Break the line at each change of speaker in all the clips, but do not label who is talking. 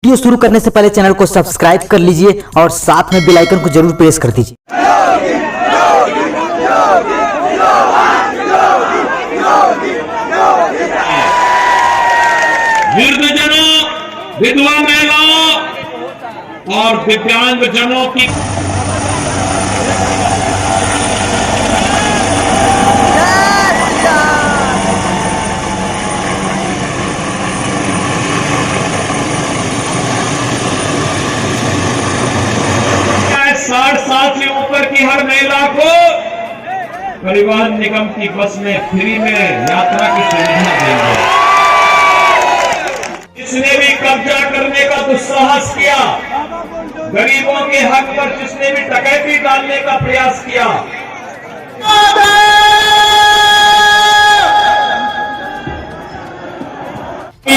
Video शुरू करने से पहले चैनल को सब्सक्राइब कर लीजिए और साथ में बेल आइकन को जरूर प्रेस कर दीजिए।
वृद्धजनों, विधवा महिलाओं और दिव्यांग जनों की से ऊपर की हर महिला को परिवहन निगम की बस में फ्री में यात्रा की सुविधा देंगे। जिसने भी कब्जा करने का दुस्साहस किया, गरीबों के हक पर जिसने भी डकैती डालने का प्रयास किया,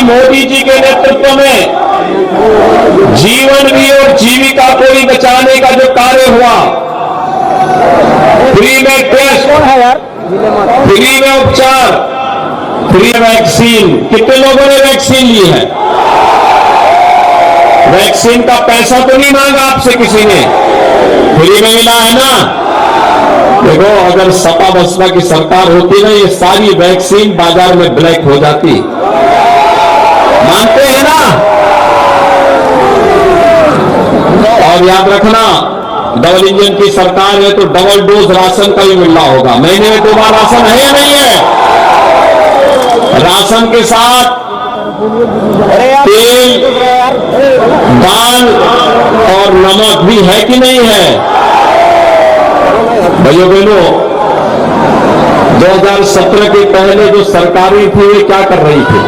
मोदी जी के नेतृत्व में जीवन भी और जीविका को भी बचाने का जो कार्य हुआ, फ्री में टेस्ट, फ्री में उपचार, फ्री वैक्सीन। कितने लोगों ने वैक्सीन ली है? वैक्सीन का पैसा तो नहीं मांगा आपसे किसी ने, फ्री में मिला है ना। देखो, अगर सपा बसपा की सरकार होती ना, ये सारी वैक्सीन बाजार में ब्लैक हो जाती। मानते हैं ना? और याद रखना, डबल इंजन की सरकार है तो डबल डोज राशन का भी मिल रहा होगा। महीने में 2 बार राशन है या नहीं है? राशन के साथ तेल, दाल और नमक भी है कि नहीं है? भाइयों बहनों, 2017 के पहले जो सरकारें थी वे क्या कर रही थी?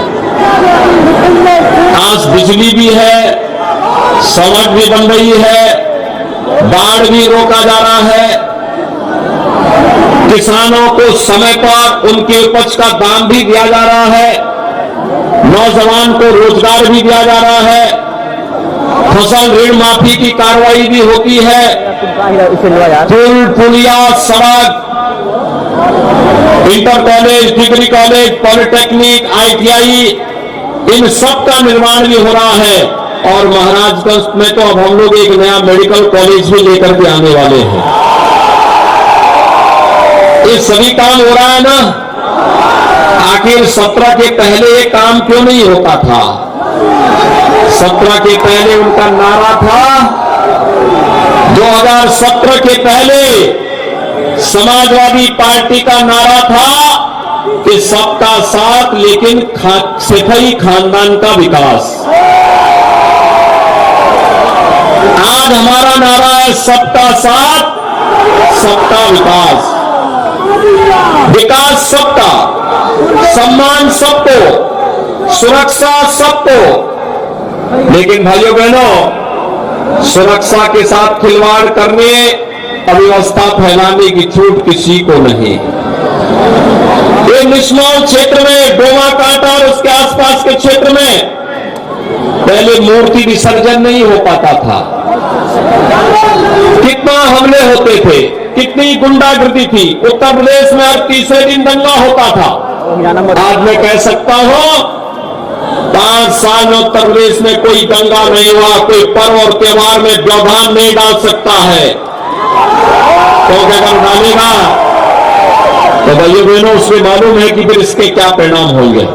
आज बिजली भी है, सड़क भी बन रही है, बाढ़ भी रोका जा रहा है, किसानों को समय पर उनके उपज का दाम भी दिया जा रहा है, नौजवान को रोजगार भी दिया जा रहा है, फसल ऋण माफी की कार्रवाई भी होती है, पुल पुलिया सड़क, inter college, degree college, polytechnic, ITI, इन सब का निर्माण भी हो रहा है। और महाराजगंज में तो अब हम लोग एक नया मेडिकल कॉलेज भी लेकर के आने वाले हैं। ये सभी काम हो रहा है ना। आखिर 17 के पहले ये काम क्यों नहीं होता था? 17 के पहले उनका नारा था, 2017 के पहले समाजवादी पार्टी का नारा था कि सबका साथ लेकिन सफाई खानदान का विकास। आज हमारा नारा है सबका साथ, सबका विकास। विकास सबका, सम्मान सबको, सुरक्षा सबको। लेकिन भाइयों बहनों, सुरक्षा के साथ खिलवाड़ करने, अव्यवस्था फैलाने की छूट किसी को नहीं। ये निष्मौल क्षेत्र में, डोमा कांटा और उसके आसपास के क्षेत्र में पहले मूर्ति विसर्जन नहीं हो पाता था। कितना हमले होते थे, कितनी गुंडागर्दी थी। उत्तर प्रदेश में हर तीसरे दिन दंगा होता था। आज मैं कह सकता हूं, 5 साल में उत्तर प्रदेश में कोई दंगा नहीं हुआ। कोई पर्व और त्योहार में व्यवधान नहीं डाल सकता है। तो अगर डालेगा तो भाइयों बहनों, उसमें मालूम है कि फिर इसके क्या परिणाम होंगे।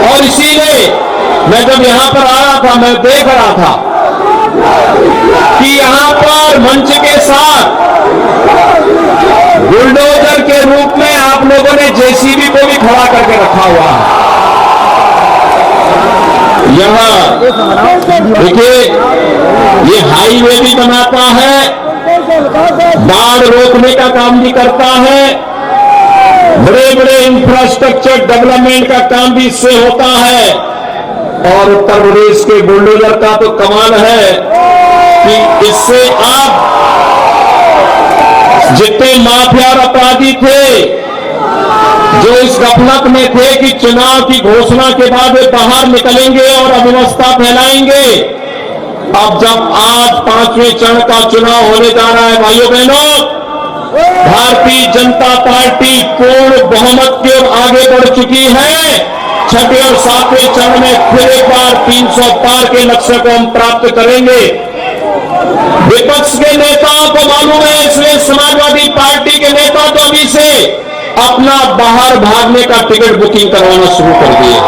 और इसीलिए मैं जब यहां पर आ रहा था, मैं देख रहा था कि यहां पर मंच के साथ बुलडोजर के रूप में आप लोगों ने JCB को भी खड़ा करके रखा हुआ है। यहां देखिए, ये हाईवे भी बनाता है, बाढ़ रोकने का काम भी करता है, बड़े बड़े इंफ्रास्ट्रक्चर डेवलपमेंट का काम भी इससे होता है। और उत्तर प्रदेश के बुलडोजर का तो कमाल है कि इससे आप जितने माफिया और अपराधी थे, जो इस गफलत में थे कि चुनाव की घोषणा के बाद वे बाहर निकलेंगे और अव्यवस्था फैलाएंगे, अब जब आज 5वें चरण का चुनाव होने जा रहा है, भाइयों बहनों, भारतीय जनता पार्टी पूर्ण बहुमत की ओर आगे बढ़ चुकी है। छठे और सातवें चरण में फिर एक बार 300 पार के लक्ष्य को हम प्राप्त करेंगे। विपक्ष के नेताओं को मालूम है, इसलिए समाजवादी पार्टी के नेता तो अभी से अपना बाहर भागने का टिकट बुकिंग करवाना शुरू कर दिए।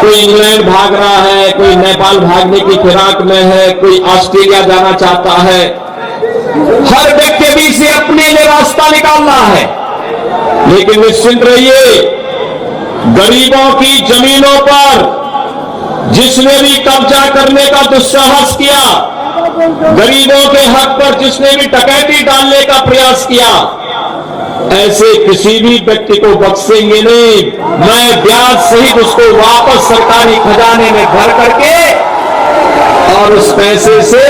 कोई इंग्लैंड भाग रहा है, कोई नेपाल भागने की फिराक में है, कोई ऑस्ट्रेलिया जाना चाहता है। हर व्यक्ति भी से अपने लिए रास्ता निकालना है, लेकिन निश्चिंत रहिए, गरीबों की जमीनों पर जिसने भी कब्जा करने का दुस्साहस किया, गरीबों के हक पर जिसने भी डकैती डालने का प्रयास किया, ऐसे किसी भी व्यक्ति को बख्शेंगे नहीं। मैं ब्याज सहित उसको वापस सरकारी खजाने में भर करके और उस पैसे से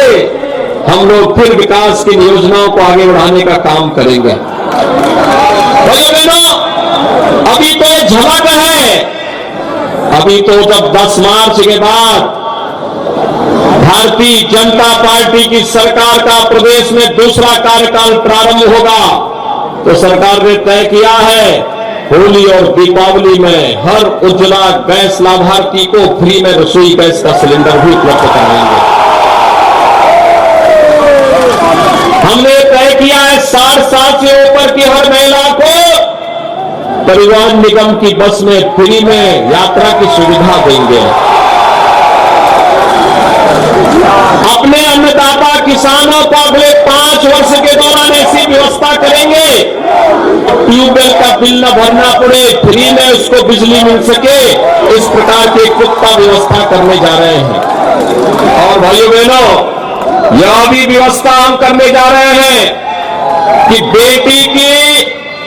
हम लोग फिर विकास की योजनाओं को आगे बढ़ाने का काम करेंगे। भाइयों बहनों, अभी तो झलक है, अभी तो जब 10 मार्च के बाद भारतीय जनता पार्टी की सरकार का प्रदेश में दूसरा कार्यकाल प्रारंभ होगा, तो सरकार ने तय किया है होली और दीपावली में हर उज्ज्वला गैस लाभार्थी को फ्री में रसोई गैस का सिलेंडर भी उपलब्ध कराएंगे। हमने तय किया है 60 साल से ऊपर की हर महिला को परिवहन निगम की बस में फ्री में यात्रा की सुविधा देंगे। अपने अन्नदाता किसानों को अगले 5 वर्ष के दौरान ऐसी व्यवस्था करेंगे, ट्यूबवेल का बिल न भरना पड़े, फ्री में उसको बिजली मिल सके, इस प्रकार की पुख्ता व्यवस्था करने जा रहे हैं। और भाइयों बहनों, यह भी व्यवस्था हम करने जा रहे हैं कि बेटी की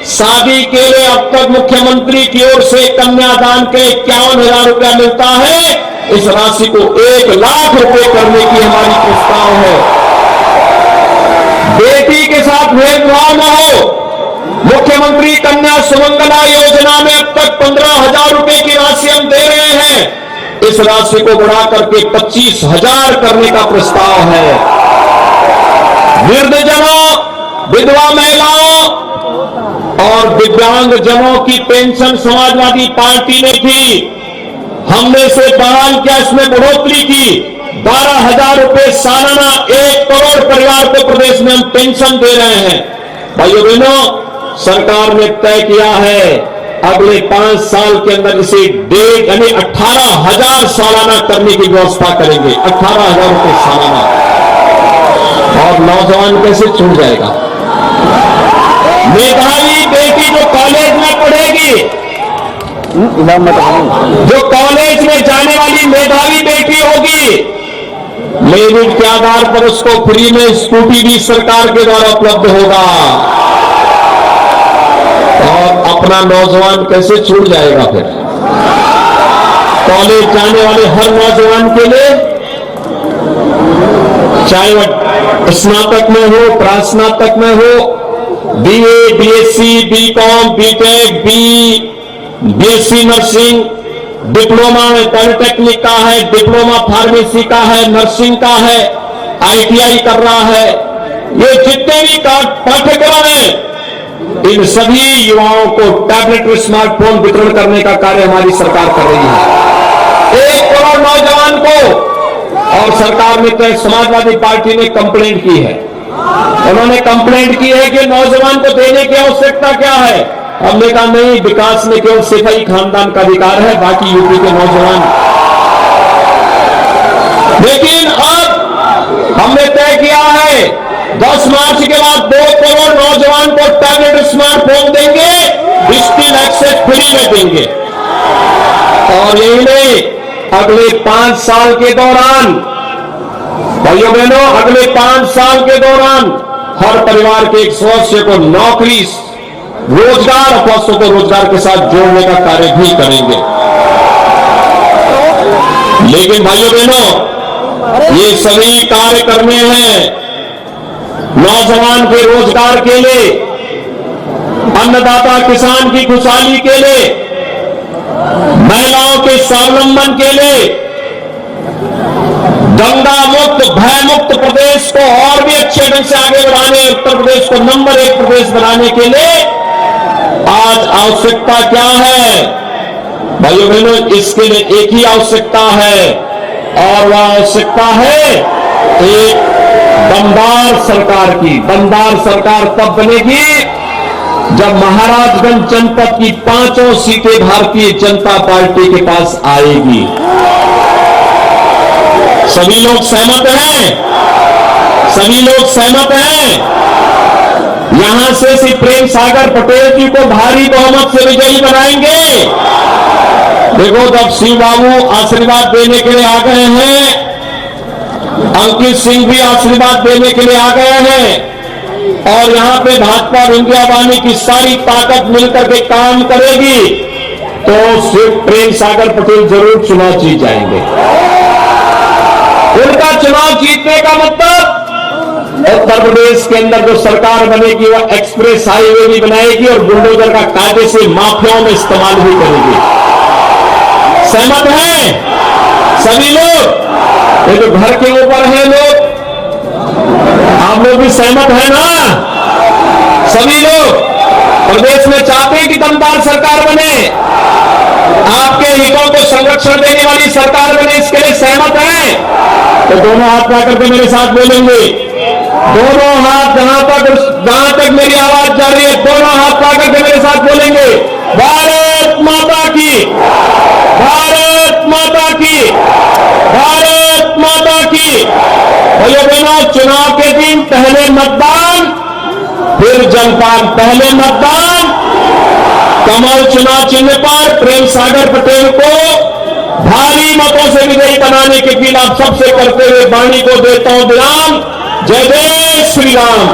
शादी के लिए अब तक मुख्यमंत्री की ओर से कन्यादान के 51,000 रुपया मिलता है, इस राशि को 1 लाख रुपए करने की हमारी प्रस्ताव है। बेटी के साथ भेदभाव न हो। मुख्यमंत्री कन्या सुमंगला योजना में अब तक 15,000 रुपए की राशि हम दे रहे हैं, इस राशि को बढ़ा करके 25,000 करने का प्रस्ताव है। वृद्धजनों, विधवा महिलाओं और दिव्यांगजनों की पेंशन समाजवादी पार्टी ने की, हमने से बहाल किया, इसमें बढ़ोतरी की। 12,000 रुपए सालाना 1 करोड़ परिवार को प्रदेश में हम पेंशन दे रहे हैं। भाइयों बहनों, सरकार ने तय किया है अगले 5 साल के अंदर इसे 18,000 सालाना करने की व्यवस्था करेंगे। 18,000 रुपए सालाना। और नौजवान कैसे छूट जाएगा? मेधावी बेटी जो कॉलेज में पढ़ेगी, जो कॉलेज में जाने वाली मेधावी बेटी होगी, मेरिट के आधार पर उसको फ्री में स्कूटी भी सरकार के द्वारा उपलब्ध होगा। और अपना नौजवान कैसे छूट जाएगा? फिर कॉलेज जाने वाले हर नौजवान के लिए, चाहे वह स्नातक में हो, प्रास्नातक में हो, BA, BSc, BCom, BTech, BSc nursing, diploma में पॉलिटेक्निक का है, डिप्लोमा फार्मेसी का है, नर्सिंग का है, आईटीआई कर रहा है, ये जितने भी पाठ्यक्रम हैं, इन सभी युवाओं को टैबलेट और स्मार्टफोन वितरण करने का कार्य हमारी सरकार कर रही है। 1 करोड़ नौजवान को। और सरकार ने तो समाजवादी पार्टी ने कंप्लेंट की है, उन्होंने कंप्लेंट की है कि नौजवान को देने की आवश्यकता क्या है। हमने कहा नहीं, विकास में केवल सिर्फ ही खानदान का अधिकार है, बाकी यूपी के नौजवान। लेकिन अब हमने तय किया है 10 मार्च के बाद 2 करोड़ नौजवान को टैबलेट स्मार्टफोन देंगे, डिजिटल एक्सेस फ्री में देंगे। और यही नहीं, अगले 5 साल के दौरान, भाइयों बहनों, अगले 5 साल के दौरान हर परिवार के एक सदस्य को नौकरी, रोजगार, अवसरों को रोजगार के साथ जोड़ने का कार्य भी करेंगे। लेकिन भाइयों बहनों, ये सभी कार्य करने हैं नौजवान के रोजगार के लिए, अन्नदाता किसान की खुशहाली के लिए, महिलाओं के स्वावलंबन के लिए, दंगा मुक्त, भय मुक्त प्रदेश को और भी अच्छे ढंग से आगे बढ़ाने, उत्तर प्रदेश को नंबर 1 प्रदेश बनाने के लिए आज आवश्यकता क्या है? भाइयों बहनों, इसके लिए एक ही आवश्यकता है और वह आवश्यकता है एक दमदार सरकार की। दमदार सरकार तब बनेगी जब महाराजगंज जनपद की 5 सीटें भारतीय जनता पार्टी के पास आएगी। सभी लोग सहमत हैं? सभी लोग सहमत हैं? यहां से श्री प्रेम सागर पटेल जी को भारी बहुमत से विजयी बनाएंगे। देखो, जब शिव बाबू आशीर्वाद देने के लिए आ गए हैं, अंकित सिंह भी आशीर्वाद देने के लिए आ गए हैं, और यहां पे भाजपा इंडिया वाहिनी की सारी ताकत मिलकर के काम करेगी, तो श्री प्रेम सागर पटेल जरूर चुनाव जीत जाएंगे। उनका चुनाव जीतने का मतलब उत्तर प्रदेश के अंदर जो सरकार बनेगी वह एक्सप्रेस हाईवे भी बनाएगी और बुलडोजर का कायदे से माफियाओं में इस्तेमाल भी करेगी। सहमत हैं सभी लोग? ये जो घर के ऊपर है लोग, आप लोग भी सहमत है ना? सभी लोग प्रदेश में चाहते हैं कि दमदार सरकार बने, आपके हितों को संरक्षण देने वाली सरकार बने, इसके लिए सहमत है? तो दोनों हाथ ला करके मेरे साथ बोलेंगे। दोनों हाथ जहां तक मेरी आवाज जा रही है, दोनों हाथ ला करके मेरे साथ बोलेंगे, भारत माता की, भारत माता की, भारत माता की। भैया बहनों, चुनाव के दिन पहले मतदान फिर जलपान। पहले मतदान कमल चुनाव चिन्ह पर प्रेम सागर पटेल को भारी मतों से विजयी बनाने के लिए आप सबसे करते हुए वाणी को देता हूं विराम। जय जय श्री राम।